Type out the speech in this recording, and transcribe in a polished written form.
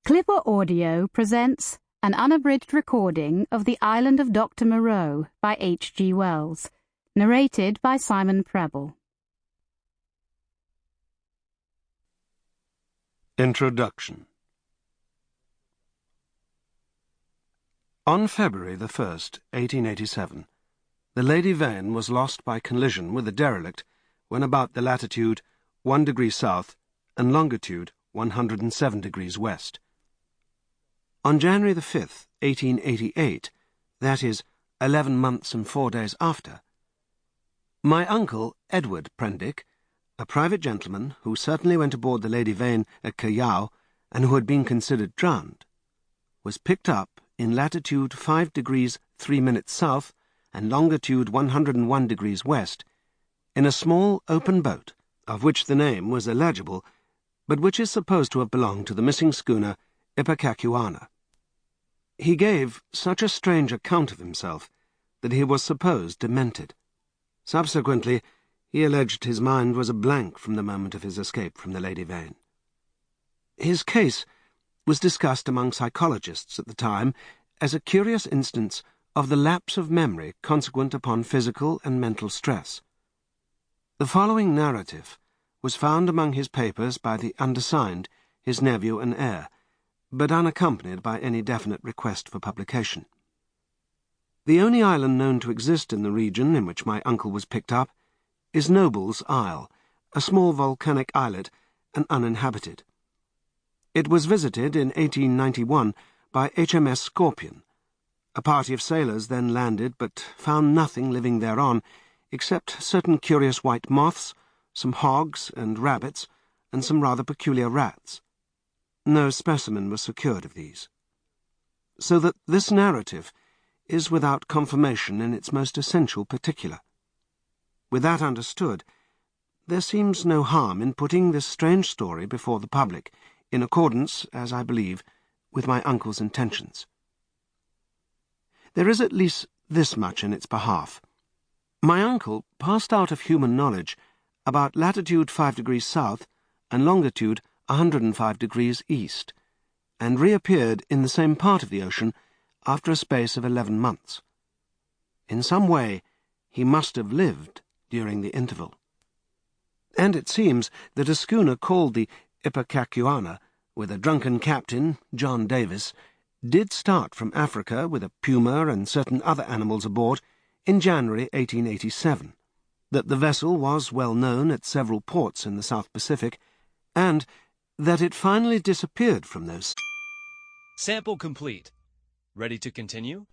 Clipper Audio presents an unabridged recording of The Island of Dr. Moreau by H.G. Wells, narrated by Simon Prebble. Introduction. On February the 1st, 1887, the Lady Vane was lost by collision with a derelict when about the latitude 1 degree south and longitude 107 degrees west. On January the 5th, 1888, that is, 11 months and 4 days after, my uncle, Edward Prendick, a private gentleman who certainly went aboard the Lady Vane at Callao and who had been considered drowned, was picked up in latitude 5 degrees 3 minutes south and longitude 101 degrees west in a small open boat, of which the name was illegible, but which is supposed to have belonged to the missing schooner Ipecacuanha. He gave such a strange account of himself that he was supposed demented. Subsequently, he alleged his mind was a blank from the moment of his escape from the Lady Vane. His case was discussed among psychologists at the time as a curious instance of the lapse of memory consequent upon physical and mental stress. The following narrative was found among his papers by the undersigned, his nephew and heir, but unaccompanied by any definite request for publication. The only island known to exist in the region in which my uncle was picked up is Noble's Isle, a small volcanic islet and uninhabited. It was visited in 1891 by HMS Scorpion. A party of sailors then landed, but found nothing living thereon except certain curious white moths, some hogs and rabbits, and some rather peculiar rats. No specimen was secured of these. So that this narrative is without confirmation in its most essential particular. With that understood, there seems no harm in putting this strange story before the public, in accordance, as I believe, with my uncle's intentions. There is at least this much in its behalf. My uncle passed out of human knowledge about latitude 5 degrees south and longitude 105 degrees east, and reappeared in the same part of the ocean after a space of 11 months. In some way, he must have lived during the interval. And it seems that a schooner called the Ipecacuanha, with a drunken captain, John Davis, did start from Africa with a puma and certain other animals aboard in January 1887, that the vessel was well known at several ports in the South Pacific, and that it finally disappeared from those. Sample complete. Ready to continue?